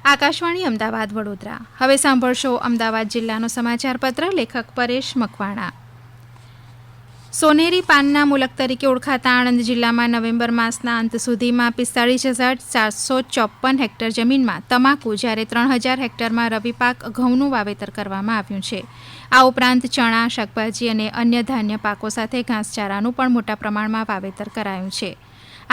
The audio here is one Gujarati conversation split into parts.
આકાશવાણી અમદાવાદ વડોદરા. હવે સાંભળશો અમદાવાદ જિલ્લાનો સમાચાર પત્ર. લેખક પરેશ મકવાણા. સોનેરી પાનના મુલક તરીકે ઓળખાતા આણંદ જિલ્લામાં નવેમ્બર માસના અંત સુધીમાં 45,454 હેક્ટર જમીનમાં તમાકુ જ્યારે 3,000 હેક્ટરમાં રવિ પાક ઘઉંનું વાવેતર કરવામાં આવ્યું છે. આ ઉપરાંત ચણા, શાકભાજી અને અન્ય ધાન્ય પાકો સાથે ઘાસચારાનું પણ મોટા પ્રમાણમાં વાવેતર કરાયું છે.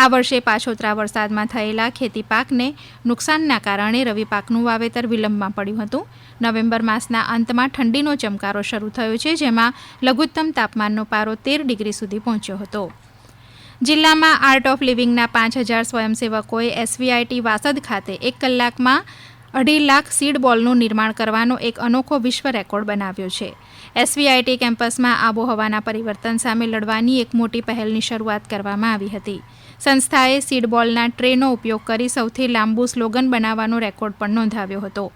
આ વર્ષે પાછોતરા વરસાદમાં થયેલા ખેતી પાકને નુકસાનના કારણે રવિ પાકનું વાવેતર વિલંબમાં પડ્યું હતું. નવેમ્બર માસના અંતમાં ઠંડીનો ચમકારો શરૂ થયો છે, જેમાં લઘુત્તમ તાપમાનનો પારો 13 ડિગ્રી સુધી પહોંચ્યો હતો. જિલ્લામાં આર્ટ ઓફ લિવિંગના 5,000 સ્વયંસેવકોએ એસવીઆઈટી વાસદ ખાતે 1 કલાકમાં 2.5 લાખ સીડ બોલનું નિર્માણ કરવાનો એક અનોખો વિશ્વ રેકોર્ડ બનાવ્યો છે. એસવીઆઈટી કેમ્પસમાં આબોહવાના પરિવર્તન સામે લડવાની એક મોટી પહેલની શરૂઆત કરવામાં આવી હતી. સંસ્થાએ સીડ બોલના ટ્રેનો ઉપયોગ કરી સૌથી લાંબુ સ્લોગન બનાવવાનો રેકોર્ડ પણ નોંધાવ્યો હતો.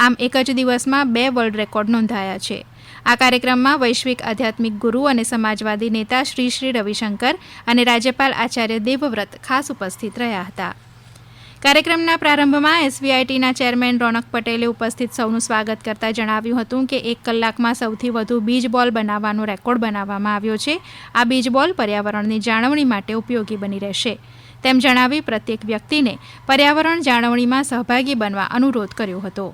આમ એક જ દિવસમાં 2 વર્લ્ડ રેકોર્ડ નોંધાયા છે. આ કાર્યક્રમમાં વૈશ્વિક આધ્યાત્મિક ગુરુ અને સમાજવાદી નેતા શ્રી રવિશંકર અને રાજ્યપાલ આચાર્ય દેવવ્રત ખાસ ઉપસ્થિત રહ્યા હતા. કાર્યક્રમના પ્રારંભમાં એસવીઆઈટીના ચેરમેન રોનક પટેલે ઉપસ્થિત સૌનું સ્વાગત કરતા જણાવ્યું હતું કે 1 કલાકમાં સૌથી વધુ બીજ બોલ બનાવવાનો રેકોર્ડ બનાવવામાં આવ્યો છે. આ બીજ બોલ પર્યાવરણની જાળવણી માટે ઉપયોગી બની રહેશે તેમ જણાવી પ્રત્યેક વ્યક્તિને પર્યાવરણ જાળવણીમાં સહભાગી બનવા અનુરોધ કર્યો હતો.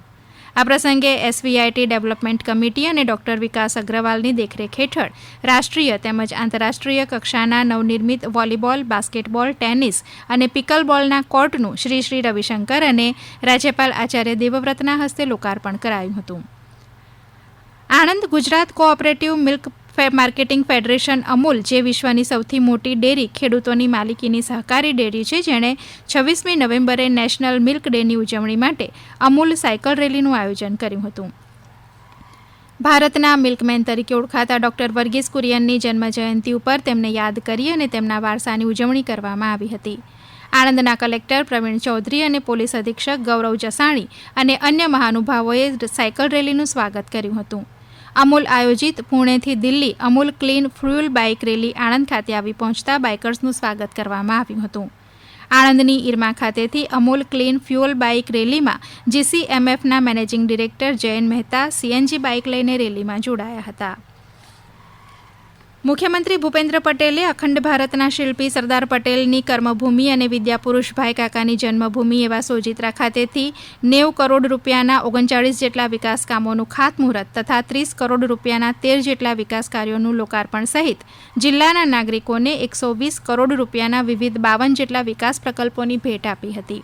આ પ્રસંગે એસવીઆઈટી ડેવલપમેન્ટ કમિટી અને ડોક્ટર વિકાસ અગ્રવાલની દેખરેખ હેઠળ રાષ્ટ્રીય તેમજ આંતરરાષ્ટ્રીય કક્ષાના નવનિર્મિત વોલીબોલ, બાસ્કેટબોલ, ટેનિસ અને પિકલબોલના કોર્ટનું શ્રી રવિશંકર અને રાજ્યપાલ આચાર્ય દેવવ્રતના હસ્તે લોકાર્પણ કરાયું હતું. Anand Gujarat cooperative milk marketing federation Amul, જે વિશ્વની સૌથી મોટી ડેરી ખેડૂતોની માલિકીની સહકારી ડેરી છે, જેણે 26મી નવેમ્બરે નેશનલ મિલ્ક ડેની ઉજવણી માટે અમૂલ સાયકલ રેલીનું આયોજન કર્યું હતું. ભારતના મિલ્કમેન તરીકે ઓળખાતા ડોક્ટર વર્ગીસ કુરિયનની જન્મજયંતિ ઉપર તેમને યાદ કરી અને તેમના વારસાની ઉજવણી કરવામાં આવી હતી. આણંદના કલેક્ટર પ્રવીણ ચૌધરી અને પોલીસ અધિક્ષક ગૌરવ જસાણી અને અન્ય મહાનુભાવોએ સાયકલ રેલીનું સ્વાગત કર્યું હતું. અમૂલ આયોજિત પુણેથી Delhi Amul clean fuel bike rally Anand ખાતે આવી પહોંચતા બાઇકર્સનું સ્વાગત કરવામાં આવ્યું હતું. આણંદની ઈરમા ખાતેથી અમૂલ ક્લીન ફ્યુઅલ બાઇક રેલીમાં જીસીએમએફના managing director Jayen Mehta CNG bike લઈને રેલીમાં જોડાયા હતા. મુખ્યમંત્રી ભૂપેન્દ્ર પટેલે અખંડ ભારતના શિલ્પી સરદાર પટેલની કર્મભૂમિ અને વિદ્યાપુરુષ ભાઈ કાકાની જન્મભૂમિ એવા સોજિત્રા ખાતેથી 90 કરોડ રૂપિયાના 39 જેટલા વિકાસ કામોનું ખાતમુહૂર્ત તથા 30 કરોડ રૂપિયાના 13 જેટલા વિકાસ કાર્યોનું લોકાર્પણ સહિત જિલ્લાના નાગરિકોને 120 કરોડ રૂપિયાના વિવિધ 52 જેટલા વિકાસ પ્રકલ્પોની ભેટ આપી હતી.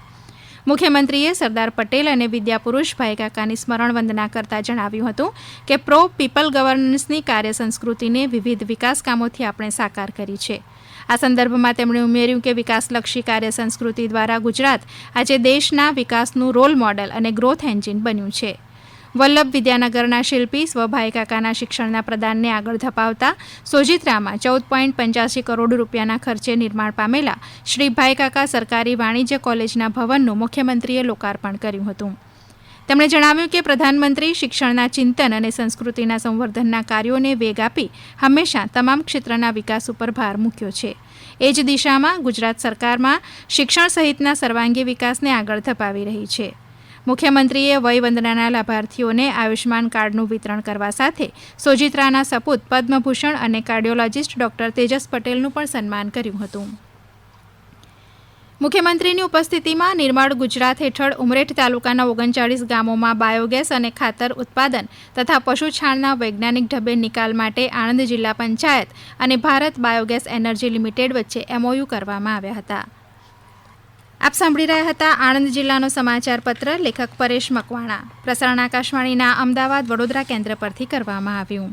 મુખ્યમંત્રીએ સરદાર પટેલ અને વિદ્યાપુરુષ ભાઈ કાકાની સ્મરણ વંદના કરતા જણાવ્યું હતું કે પ્રો પીપલ ગવર્નન્સની કાર્ય સંસ્કૃતિને વિવિધ વિકાસ કામોથી આપણે સાકાર કરી છે. આ સંદર્ભમાં તેમણે ઉમેર્યું કે વિકાસલક્ષી કાર્ય સંસ્કૃતિ દ્વારા ગુજરાત આજે દેશના વિકાસનું રોલ મોડેલ અને ગ્રોથ એન્જિન બન્યું છે. વલ્લભ વિદ્યાનગરના શિલ્પી સ્વભાઈ કાકાના શિક્ષણના પ્રદાનને આગળ ધપાવતા સોજિત્રામાં 14.85 કરોડ રૂપિયાના ખર્ચે નિર્માણ પામેલા શ્રી ભાઈ કાકા સરકારી વાણિજ્ય કોલેજના ભવનનું મુખ્યમંત્રીએ લોકાર્પણ કર્યું હતું. તેમણે જણાવ્યું કે પ્રધાનમંત્રી શિક્ષણના ચિંતન અને સંસ્કૃતિના સંવર્ધનના કાર્યોને વેગ આપી હંમેશા તમામ ક્ષેત્રના વિકાસ ઉપર ભાર મૂક્યો છે. એ જ દિશામાં ગુજરાત સરકારમાં શિક્ષણ સહિતના સર્વાંગી વિકાસને આગળ ધપાવી રહી છે. મુખ્યમંત્રીએ વયવંદનાના લાભાર્થીઓને આયુષ્માન કાર્ડનું વિતરણ કરવા સાથે સોજિત્રાના સપૂત પદ્મભૂષણ અને કાર્ડિયોલોજિસ્ટ ડોક્ટર તેજસ પટેલનું પણ સન્માન કર્યું હતું. મુખ્યમંત્રીની ઉપસ્થિતિમાં નિર્માળ ગુજરાત હેઠળ ઉમરેઠ તાલુકાના 39 ગામોમાં બાયોગેસ અને ખાતર ઉત્પાદન તથા પશુછાણના વૈજ્ઞાનિક ઢબે નિકાલ માટે આણંદ જિલ્લા પંચાયત અને ભારત બાયોગેસ એનર્જી લિમિટેડ વચ્ચે MOU કરવામાં આવ્યા હતા. આપ સાંભળી રહ્યા હતા આણંદ જિલ્લાનો સમાચાર પત્ર. લેખક પરેશ મકવાણા. પ્રસારણ આકાશવાણીના અમદાવાદ વડોદરા કેન્દ્ર પરથી કરવામાં આવ્યું.